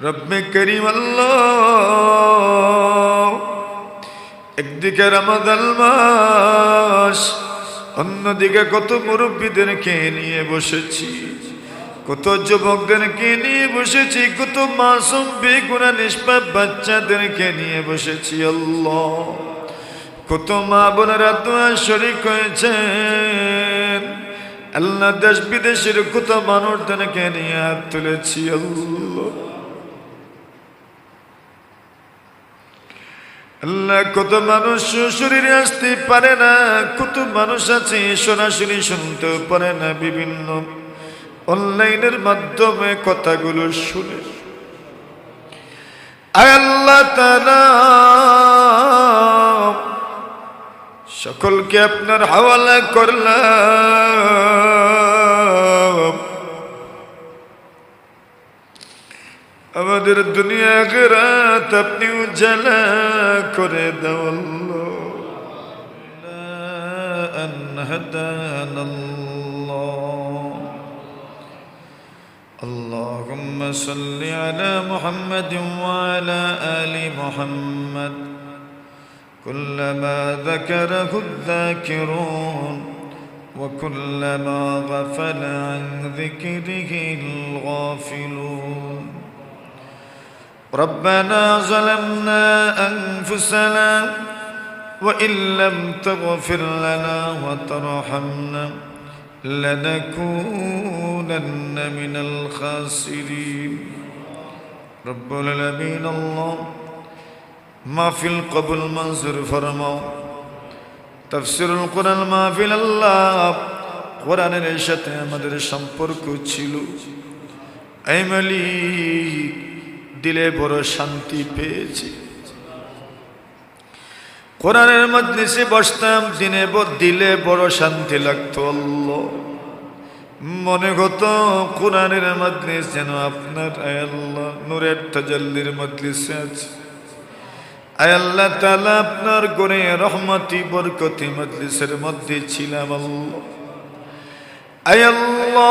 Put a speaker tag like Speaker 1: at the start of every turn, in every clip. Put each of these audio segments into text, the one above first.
Speaker 1: রব্বে করিম আল্লাহ, একদিকে রমাদান মাস, অন্যদিকে কত মুরব্বীদেরকে নিয়ে বসেছি, কত যুবকদেরকে নিয়ে বসেছি, কত মাসুম বেগুনাহ নিষ্পাপ বাচ্চাদেরকে নিয়ে বসেছি। আল্লাহ, কত মা বোনেরা দোয়া শরীক হয়েছেন। আল্লাহ, দেশ বিদেশের কত মানুষদেরকে নিয়ে হাত তুলেছি। আল্লাহ, কত মানুষ শরীরে আসতে পারে না, কত মানুষ আছে সরাসরি শুনতে পারে না, বিভিন্ন অনলাইনের মাধ্যমে কথাগুলো শুনে। আয় আল্লাহ তাআলা, সকলকে আপনার হাওয়ালা করলাম। আমাদের দুনিয়া আখিরাত আপনি উজালা করে দাও আল্লাহ। اللهم صل على محمد وعلى آل محمد كلما ذكره الذاكرون وكلما غفل عن ذكره الغافلون. ربنا ظلمنا أنفسنا وإن لم تغفر لنا وترحمنا لنكونن من الخاسرين. رب العالمين الله মাহফিল কবুল মঞ্জুর ফরমাও। তাফসীরুল কোরআন মাহফিল আল্লাহ, কোরআনের সাথে আমাদের সম্পর্ক ছিল। এই মালিক, দিলে বড় শান্তি পেয়েছি। কোরআনের মজলিসে বসতাম, দিলে বড় শান্তি লাগতো। আল্লাহ, মনে হতো কোরআনের মজলিস যেন আপনার আয় আল্লাহ নূরের তাজাল্লির মজলিসে আছে। আয় আল্লাহ তাআলা, আপনার গড়ে রহমতি বরকতি মজলিসের মধ্যে ছিলাম। আল্লাহ, আয় আল্লাহ,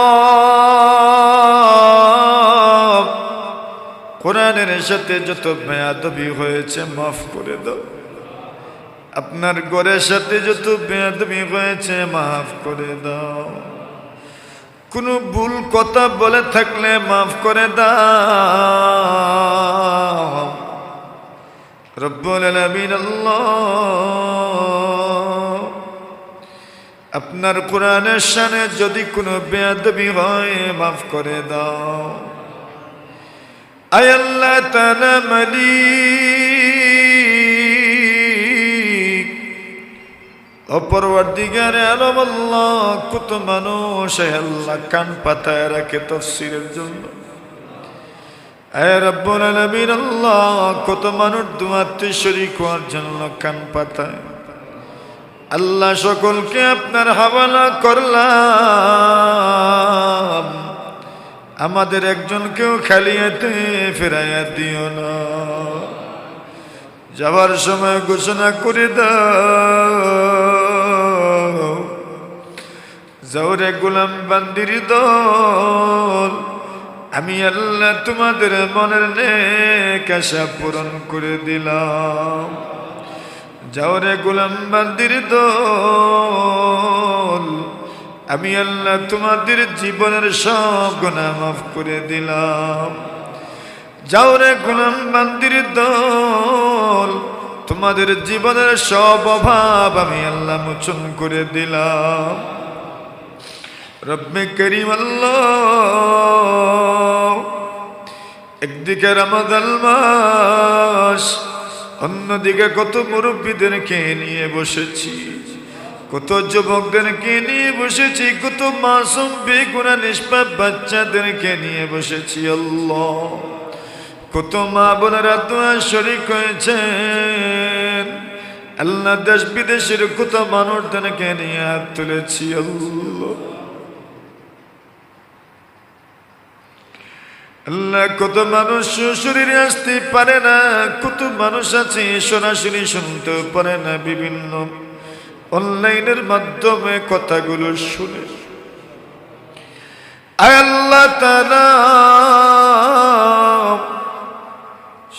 Speaker 1: কোরআনের সাথে যত বেয়াদবি হয়েছে মাফ করে দাও। আপনার গড়ের সাথে যত বেয়াদবি হয়েছে মাফ করে দাও। কোনো ভুল কথা বলে থাকলে মাফ করে দাও। রব্বুল আলামিন আল্লাহ, আপনার কোরআনের শানে যদি কোনো বেয়াদবি হয় মাফ করে দাও। আয় আল্লাহ তাআলা মালিক, পরওয়ারদিগারে আলম আল্লাহ, কত মানুষ আয় আল্লাহ কান পাতায় রাখে তাফসীরের জন্য। আয় রব্বুল আলামিন আল্লাহ, কত মানুষ দুয়াতে শরীক হওয়ার জন্য কান পাতায়। আল্লাহ, সকলকে আপনার হাওয়ালা করলাম। আমাদের একজনকেও খালি হাতে ফেরাইয়া দিও না। যাওয়ার সময় ঘোষণা করে দাও, যাওরে গোলাম বান্দির দল, আমি আল্লাহ তোমাদের মনের নেক আশা পূরণ করে দিলাম। যাওরে গোলাম বান্দির দল, আমি আল্লাহ তোমাদের জীবনের সব গুনাহ মাফ করে দিলাম। যাওরে গোলাম বান্দির দল, তোমাদের জীবনের সব অভাব আমি আল্লাহ মোচন করে দিলাম। রব্বে করিম আল্লাহ, একদিকে রমাদান মাস, অন্যদিকে কত মুরব্বীদেরকে নিয়ে বসেছি, কত যুবকদেরকে নিয়ে বসেছি, কত মাসুম বেগুনাহ নিষ্পাপ বাচ্চাদেরকে নিয়ে বসেছি। আল্লাহ, কত মা বোনেরা দোয়া শরীক হয়েছেন। আল্লাহ, দেশ বিদেশের কত মানুষদেরকে নিয়ে হাত তুলেছি। আল্লাহ, কত মানুষ শরীরে আসতে পারে না, কত মানুষ আছে সরাসরি শুনতে পারে না, বিভিন্ন অনলাইনের মাধ্যমে কথাগুলো শুনে। আয় আল্লাহ তাআলা,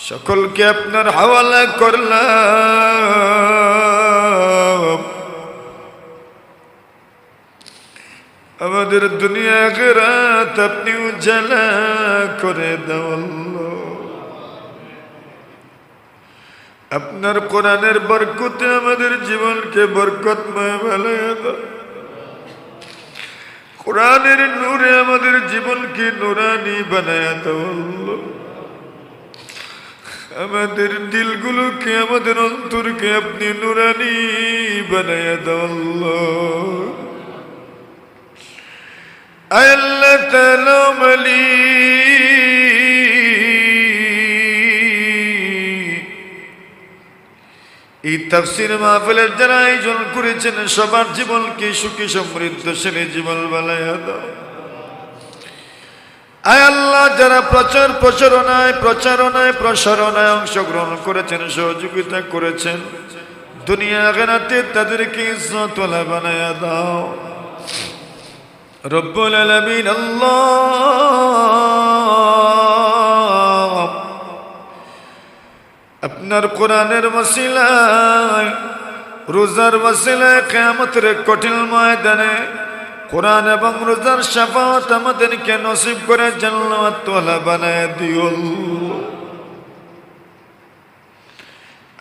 Speaker 1: সকলকে আপনার হাওয়ালা করলাম। আমাদের দুনিয়া আখিরাত আপনি উজালা করে দাও আল্লাহ। আপনার কোরআনের বরকতে আমাদের জীবনকে বরকতময় বানায়া দাও। কোরআনের নূরে আমাদের জীবনকে নূরানি বানায়া দাও আল্লাহ। আমাদের দিলগুলোকে, আমাদের অন্তরকে আপনি নূরানি বানায়া দাও আল্লাহ। আয় আল্লাহ তাআলা এই তাফসীর মাহফিলের যারা আয়োজন করেছেন সবার জীবনকে সুখী সমৃদ্ধশালী জীবন বানায়া দাও। আয় আল্লাহ যারা প্রচারণায় অংশগ্রহণ করেছেন, সহযোগিতা করেছেন, দুনিয়া আখিরাতে তাদেরকে ইজ্জতওয়ালা বানায়া দাও রব্বুল আলামিন। আল্লাহ আপনার কোরআনের ওসিলায়, রোজার ওসিলায় কিয়ামতের কঠিন ময়দানে কোরআন এবং রোজার শাফাআত আমাদেরকে নসিব করে জান্নাতওয়ালা বানায় দিও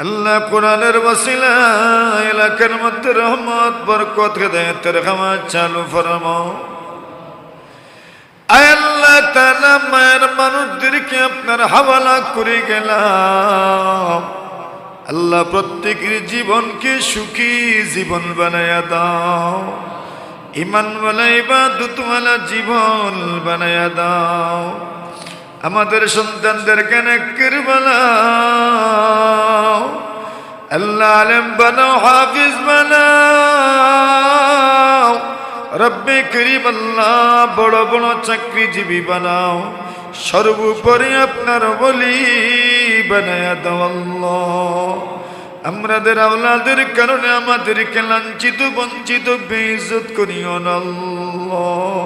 Speaker 1: আল্লাহ। কোরআনের ওসিলায় এলাকার মধ্যে রহমত, বরকত, হেদায়েতের খামা চালু ফরমাও। আয় আল্লাহ তাআলা মায়ের মানুষদেরকে আপনার হাওয়ালা করে গেলাম আল্লাহ। প্রত্যেকের জীবনকে সুখী জীবন বানায়া দাও, ঈমানওয়ালা ইবাদতওয়ালা জীবন বানায়া দাও। আমাদের সন্তানদেরকে নেককার বানাও আল্লাহ, আলেম বানাও, হাফিজ বানাও রব্বে করিম আল্লাহ। বড় বড় চাকরিজীবী বানাও, সর্বোপরি আপনার ওলি বানায়া দাও আল্লাহ। আমাদের আওলাদের কারণে আমাদেরকে লাঞ্ছিত, বঞ্চিত, বেইজ্জত করিও না আল্লাহ।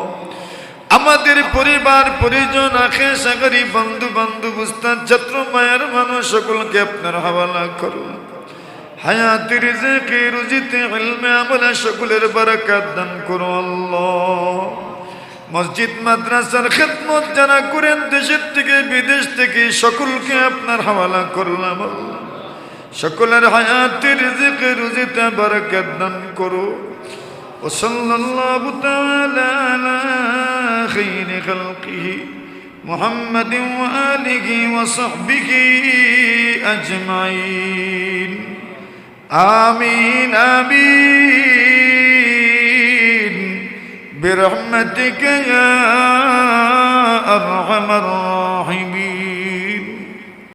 Speaker 1: আমাদের পরিবার পরিজন, আখে সাগরী, বন্ধু বান্ধব, উস্তাদ, ছাত্র, মায়ের মানুষ সকলকে আপনার হাওয়ালা করুন। হায়াতে, রিজকে, রুজিতে, ইলমে, আমলে সকলের বারাকাত দান করো আল্লাহ। মসজিদ মাদ্রাসার খেদমত যারা করেন দেশের থেকে বিদেশ থেকে সকলকে আপনার হাওয়ালা করলাম আল্লাহ। সকলের হায়াতে, রিজকে, রুজিতে বারাকাত দান করো। ওয়াসাল্লাল্লাহু তাআলা আলা খাইরি খালকিহি মুহাম্মাদিন ওয়া আলিহি ওয়া সাহবিহি আজমাইন। আমিন আমিন বিরহমাতিকা ইয়া